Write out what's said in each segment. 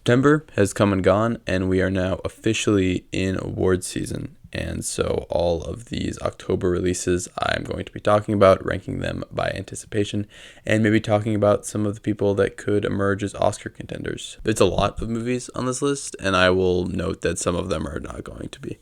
September has come and gone, and we are now officially in award season. And so, all of these October releases, I'm going to be talking about, ranking them by anticipation, and maybe talking about some of the people that could emerge as Oscar contenders. There's a lot of movies on this list, and I will note that some of them are not going to be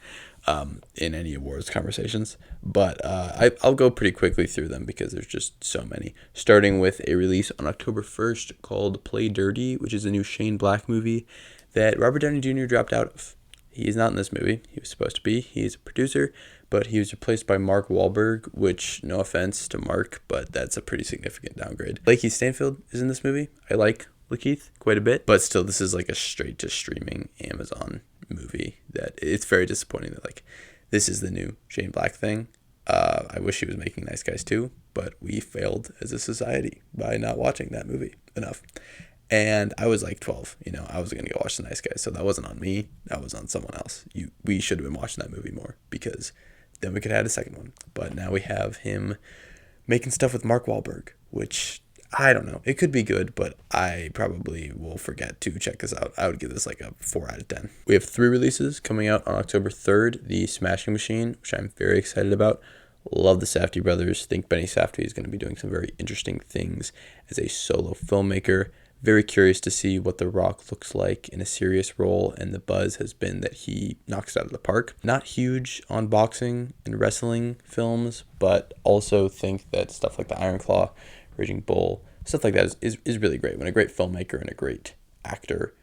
in any awards conversations. But I'll go pretty quickly through them because there's just so many. Starting with a release on October 1st called Play Dirty, which is a new Shane Black movie that Robert Downey Jr. dropped out of. He is not in this movie. He was supposed to be. He's a producer, but he was replaced by Mark Wahlberg, which, no offense to Mark, but that's a pretty significant downgrade. Lakeith Stanfield is in this movie. I like Lakeith quite a bit, but still, this is like a straight-to-streaming Amazon movie that it's very disappointing that, like, this is the new Shane Black thing. I wish he was making Nice Guys too, but we failed as a society by not watching that movie enough. And I was like 12, I was going to go watch The Nice Guys, so that wasn't on me, that was on someone else. We should have been watching that movie more, because then we could have had a second one. But now we have him making stuff with Mark Wahlberg, which, I don't know, it could be good, but I probably will forget to check this out. I would give this like a 4 out of 10. We have 3 releases coming out on October 3rd, The Smashing Machine, which I'm very excited about. Love the Safdie brothers. Think Benny Safdie is going to be doing some very interesting things as a solo filmmaker. Very curious to see what The Rock looks like in a serious role, and the buzz has been that he knocks it out of the park. Not huge on boxing and wrestling films, but also think that stuff like The Iron Claw, Raging Bull, stuff like that is really great. When a great filmmaker and a great actor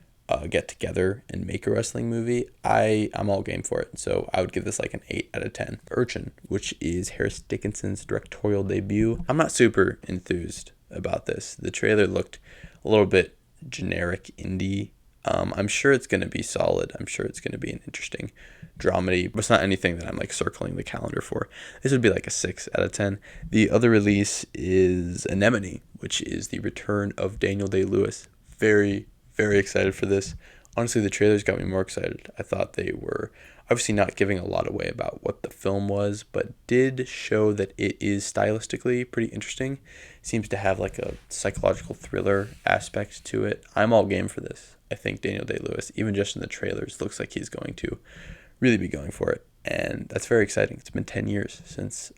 get together and make a wrestling movie, I'm all game for it. So I would give this like an 8 out of 10. Urchin, which is Harris Dickinson's directorial debut. I'm not super enthused about this. The trailer looked a little bit generic indie. I'm sure it's going to be solid. I'm sure it's going to be an interesting dramedy, but it's not anything that I'm like circling the calendar for. This would be like a 6 out of 10. The other release is Anemone, which is the return of Daniel Day-Lewis. Very, very excited for this. Honestly, the trailers got me more excited. I thought they were obviously not giving a lot away about what the film was, but did show that it is stylistically pretty interesting. Seems to have like a psychological thriller aspect to it. I'm all game for this. I think Daniel Day-Lewis, even just in the trailers, looks like he's going to really be going for it. And that's very exciting. It's been 10 years since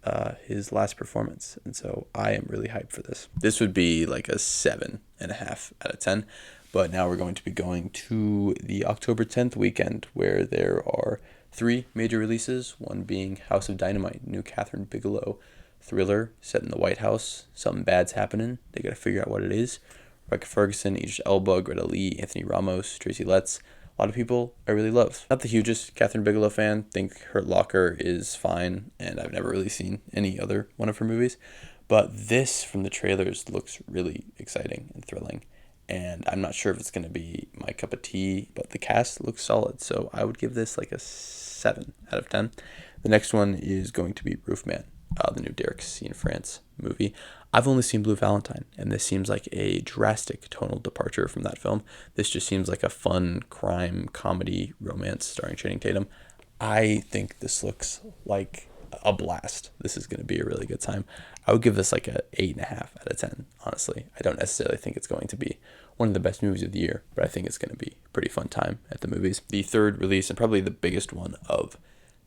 his last performance. And so I am really hyped for this. This would be like a 7.5 out of 10. But now we're going to be going to the October 10th weekend, where there are 3 major releases, one being House of Dynamite, new Catherine Bigelow thriller set in the White House. Something bad's happening. They got to figure out what it is. Rebecca Ferguson, Idris Elba, Greta Lee, Anthony Ramos, Tracy Letts. A lot of people I really love. Not the hugest Catherine Bigelow fan. Think Hurt Locker is fine, and I've never really seen any other one of her movies. But this, from the trailers, looks really exciting and thrilling. And I'm not sure if it's going to be my cup of tea, but the cast looks solid. So I would give this like a 7 out of 10. The next one is going to be Roofman, the new Derek Cianfrance movie. I've only seen Blue Valentine, and this seems like a drastic tonal departure from that film. This just seems like a fun crime comedy romance starring Channing Tatum. I think this looks like a blast. This is going to be a really good time. I would give this like a 8.5 out of 10, honestly. I don't necessarily think it's going to be one of the best movies of the year, but I think it's going to be a pretty fun time at the movies. The third release, and probably the biggest one of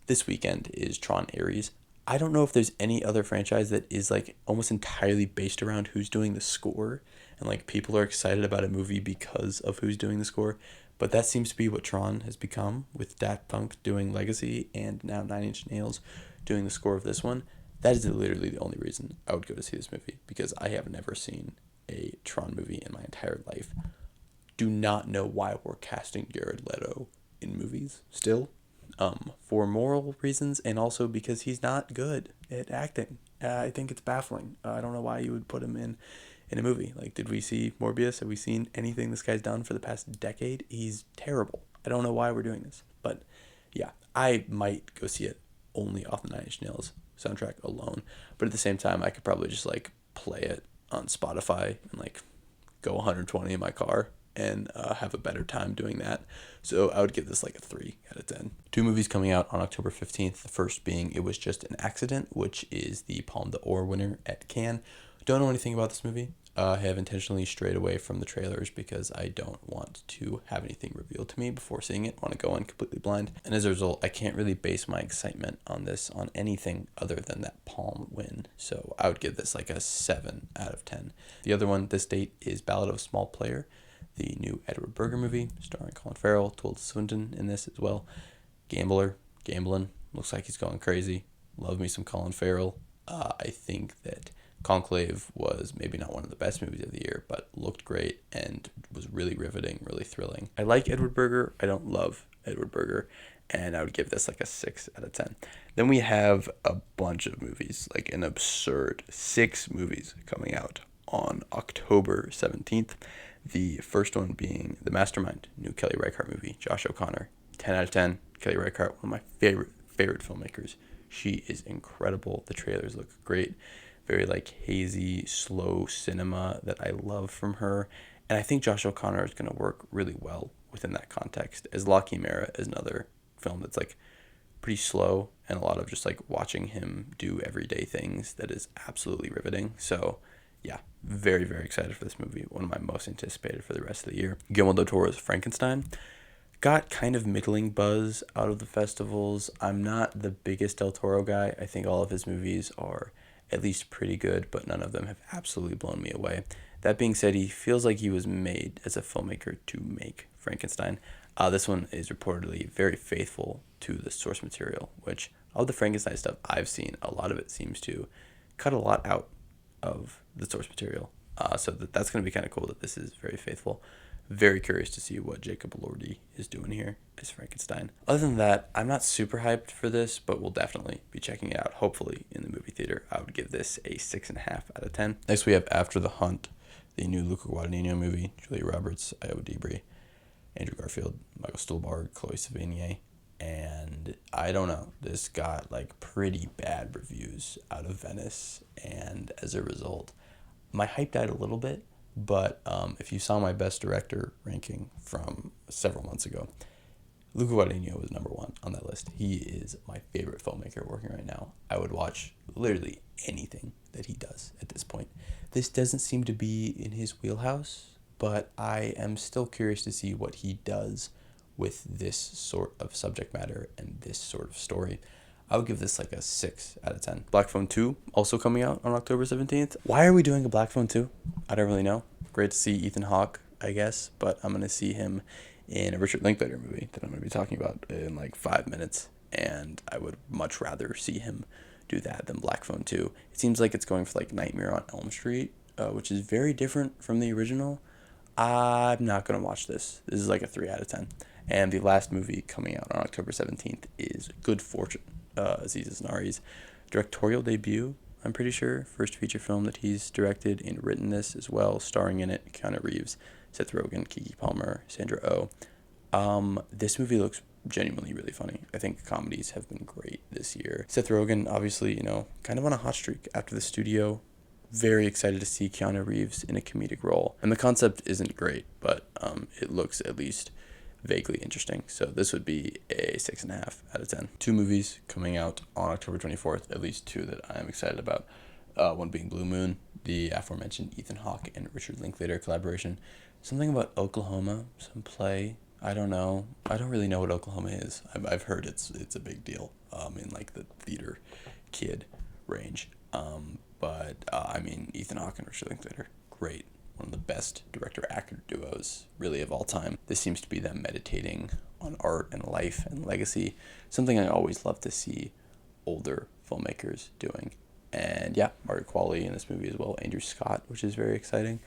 this weekend, is Tron Ares. I don't know if there's any other franchise that is like almost entirely based around who's doing the score, and like people are excited about a movie because of who's doing the score. But that seems to be what Tron has become, with Daft Punk doing Legacy and now Nine Inch Nails doing the score of this one. That is literally the only reason I would go to see this movie, because I have never seen a Tron movie in my entire life. Do not know why we're casting Jared Leto in movies still. For moral reasons, and also because he's not good at acting. I think it's baffling. I don't know why you would put him in a movie. Like, did we see Morbius? Have we seen anything this guy's done for the past decade? He's terrible. I don't know why we're doing this. But yeah, I might go see it only off the Nine Inch Nails soundtrack alone. But at the same time, I could probably just like play it on Spotify and like go 120 in my car and have a better time doing that. So I would give this like a 3 out of 10. 2 movies coming out on October 15th. The first being It Was Just an Accident, which is the Palme d'Or winner at Cannes. Don't know anything about this movie. I have intentionally strayed away from the trailers because I don't want to have anything revealed to me before seeing it. I want to go in completely blind. And as a result, I can't really base my excitement on this on anything other than that Palm win. So I would give this like a 7 out of 10. The other one this date is Ballad of a Small Player, the new Edward Berger movie starring Colin Farrell, Tilda Swinton in this as well. Gambling, looks like he's going crazy. Love me some Colin Farrell. I think that Conclave was maybe not one of the best movies of the year, but looked great and was really riveting, really thrilling. I like Edward Berger. I don't love Edward Berger, and I would give this like a 6 out of 10. Then we have a bunch of movies, like an absurd 6 movies coming out on October 17th. The first one being The Mastermind, new Kelly Reichardt movie, Josh O'Connor. 10 out of 10. Kelly Reichardt, one of my favorite filmmakers. She is incredible. The trailers look great. Very like hazy, slow cinema that I love from her. And I think Josh O'Connor is going to work really well within that context. As La Chimera is another film that's like pretty slow and a lot of just like watching him do everyday things that is absolutely riveting. So yeah, very, very excited for this movie. One of my most anticipated for the rest of the year. Guillermo del Toro's Frankenstein got kind of middling buzz out of the festivals. I'm not the biggest Del Toro guy. I think all of his movies are at least pretty good, but none of them have absolutely blown me away. That being said, he feels like he was made as a filmmaker to make Frankenstein. This one is reportedly very faithful to the source material, which all the Frankenstein stuff I've seen, a lot of it seems to cut a lot out of the source material. So that's going to be kind of cool that this is very faithful. Very curious to see what Jacob Elordi is doing here as Frankenstein. Other than that, I'm not super hyped for this, but we'll definitely be checking it out, hopefully in the movie theater. I would give this a 6.5 out of 10. Next, we have After the Hunt, the new Luca Guadagnino movie, Julia Roberts, Io Dibri, Andrew Garfield, Michael Stuhlbarg, Chloe Sevigny, and I don't know, this got like pretty bad reviews out of Venice, and as a result, my hype died a little bit. But if you saw my best director ranking from several months ago, Luca Guadagnino was number 1 on that list. He is my favorite filmmaker working right now. I would watch literally anything that he does at this point. This doesn't seem to be in his wheelhouse, but I am still curious to see what he does with this sort of subject matter and this sort of story. I would give this like a 6 out of 10. Black Phone 2, also coming out on October 17th. Why are we doing a Black Phone 2? I don't really know. Great to see Ethan Hawke, I guess, but I'm going to see him in a Richard Linklater movie that I'm going to be talking about in like 5 minutes, and I would much rather see him do that than Black Phone 2. It seems like it's going for like Nightmare on Elm Street, which is very different from the original. I'm not going to watch this. This is like a 3 out of 10. And the last movie coming out on October 17th is Good Fortune, Aziz Ansari's directorial debut, I'm pretty sure. First feature film that he's directed and written this as well, starring in it Keanu Reeves, Seth Rogen, Keke Palmer, Sandra Oh. This movie looks genuinely really funny. I think comedies have been great this year. Seth Rogen, obviously, kind of on a hot streak after The Studio. Very excited to see Keanu Reeves in a comedic role. And the concept isn't great, but it looks at least vaguely interesting. So this would be a 6.5 out of 10. 2 movies coming out on October 24th, at least 2 that I'm excited about. One being Blue Moon, the aforementioned Ethan Hawke and Richard Linklater collaboration. Something about Oklahoma, some play. I don't know. I don't really know what Oklahoma is. I've heard it's a big deal in like the theater kid range. But Ethan Hawke and Richard Linklater, great. One of the best director-actor duos, really, of all time. This seems to be them meditating on art and life and legacy, something I always love to see older filmmakers doing. And yeah, Margaret Qualley in this movie as well, Andrew Scott, which is very exciting.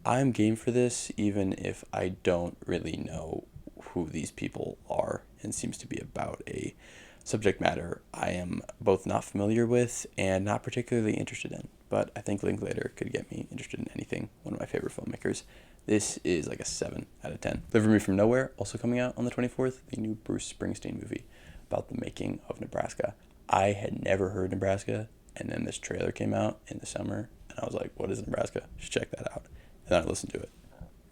I'm game for this, even if I don't really know who these people are, and seems to be about a subject matter I am both not familiar with and not particularly interested in. But I think Linklater could get me interested in anything. One of my favorite filmmakers. This is like a 7 out of 10. Deliver Me From Nowhere, also coming out on the 24th, the new Bruce Springsteen movie about the making of Nebraska. I had never heard Nebraska, and then this trailer came out in the summer, and I was like, what is Nebraska? Just check that out. And then I listened to it.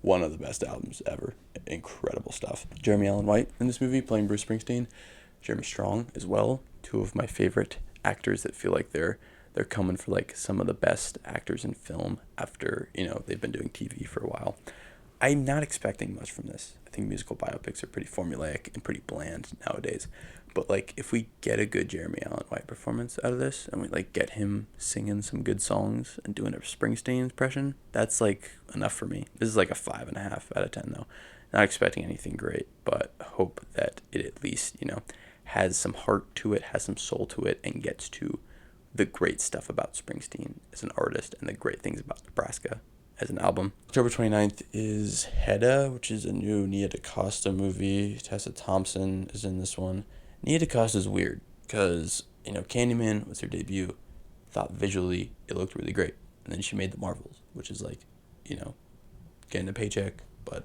One of the best albums ever. Incredible stuff. Jeremy Allen White in this movie playing Bruce Springsteen. Jeremy Strong as well. 2 of my favorite actors that feel like they're they're coming for like some of the best actors in film after, they've been doing TV for a while. I'm not expecting much from this. I think musical biopics are pretty formulaic and pretty bland nowadays. But like, if we get a good Jeremy Allen White performance out of this, and we like get him singing some good songs and doing a Springsteen impression, that's like enough for me. This is like a 5.5 out of 10 though. Not expecting anything great, but hope that it at least, has some heart to it, has some soul to it, and gets to the great stuff about Springsteen as an artist and the great things about Nebraska as an album. October 29th is Hedda, which is a new Nia DaCosta movie. Tessa Thompson is in this one. Nia DaCosta is weird because, Candyman was her debut. Thought visually it looked really great. And then she made The Marvels, which is like, getting a paycheck, but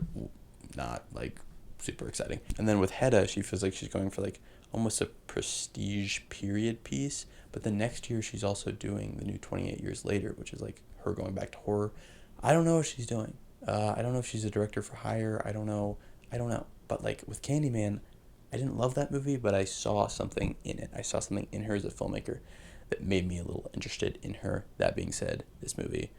not like super exciting. And then with Hedda, she feels like she's going for like almost a prestige period piece. But then next year she's also doing the new 28 Years Later, which is like her going back to horror. I don't know what she's doing. I don't know if she's a director for hire. I don't know. But like with Candyman, I didn't love that movie, but I saw something in it. I saw something in her as a filmmaker that made me a little interested in her. That being said, this movie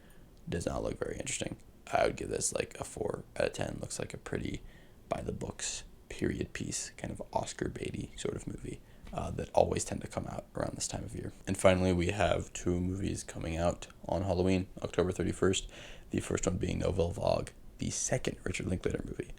does not look very interesting. I would give this like a 4 out of 10. Looks like a pretty by the books period piece, kind of Oscar baity sort of movie that always tend to come out around this time of year. And finally, we have 2 movies coming out on Halloween, October 31st. The first one being Nouvelle Vague, the second Richard Linklater movie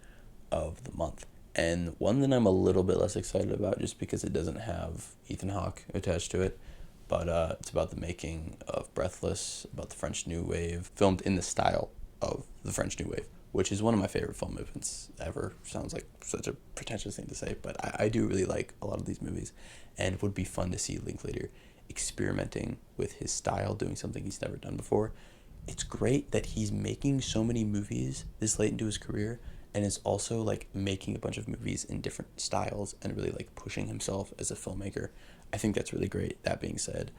of the month. And one that I'm a little bit less excited about just because it doesn't have Ethan Hawke attached to it. But it's about the making of Breathless, about the French New Wave, filmed in the style of the French New Wave, which is one of my favorite film movements ever. Sounds like such a pretentious thing to say, but I do really like a lot of these movies. And it would be fun to see Linklater experimenting with his style, doing something he's never done before. It's great that he's making so many movies this late into his career, and is also like making a bunch of movies in different styles and really like pushing himself as a filmmaker. I think that's really great. That being said,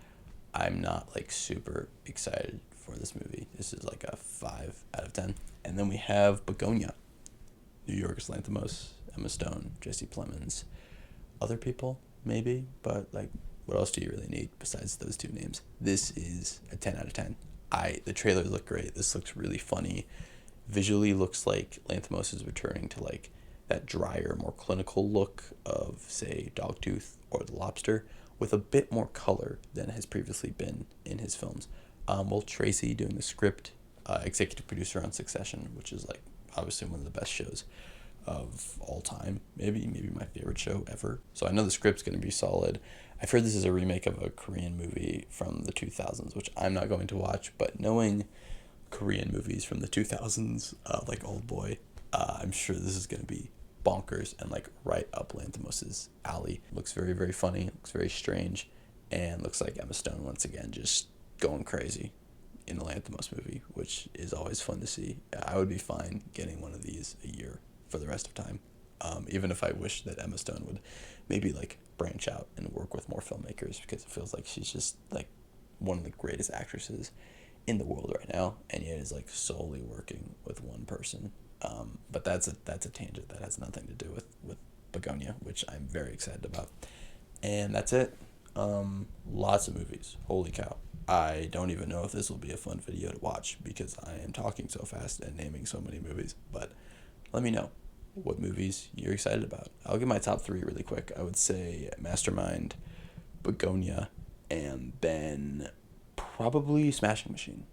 I'm not like super excited for this movie. This is like a 5 out of 10. And then we have Begonia, New York's Lanthimos, Emma Stone, Jesse Plemons, other people maybe, but like, what else do you really need besides those 2 names? This is a 10 out of 10. The trailers look great. This looks really funny. Visually looks like Lanthimos is returning to like that drier, more clinical look of, say, Dogtooth or The Lobster, with a bit more color than has previously been in his films. Will Tracy doing the script, executive producer on Succession, which is like obviously one of the best shows of all time, maybe my favorite show ever. So I know the script's going to be solid. I've heard this is a remake of a Korean movie from the 2000s, which I'm not going to watch, but knowing Korean movies from the 2000s, like Oldboy, I'm sure this is going to be bonkers and like right up Lanthimos' alley. Looks very, very funny, looks very strange, and looks like Emma Stone once again just going crazy in the Lanthimos movie, which is always fun to see. I would be fine getting one of these a year for the rest of time, even if I wish that Emma Stone would maybe like branch out and work with more filmmakers, because it feels like she's just like one of the greatest actresses in the world right now, and yet is like solely working with one person. But that's a tangent that has nothing to do with Begonia, which I'm very excited about. And that's it. Lots of movies. Holy cow. I don't even know if this will be a fun video to watch because I am talking so fast and naming so many movies. But let me know what movies you're excited about. I'll give my top 3 really quick. I would say Mastermind, Begonia, and then probably Smashing Machine.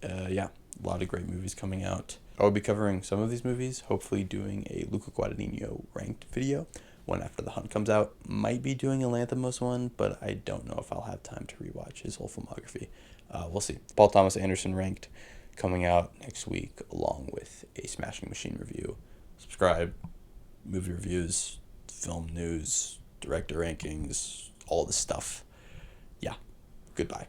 Yeah, a lot of great movies coming out. I will be covering some of these movies, hopefully doing a Luca Guadagnino ranked video when After the Hunt comes out. Might be doing a Lanthimos one, but I don't know if I'll have time to rewatch his whole filmography. We'll see. Paul Thomas Anderson ranked coming out next week, along with a Smashing Machine review. Subscribe, movie reviews, film news, director rankings, all this stuff. Yeah, goodbye.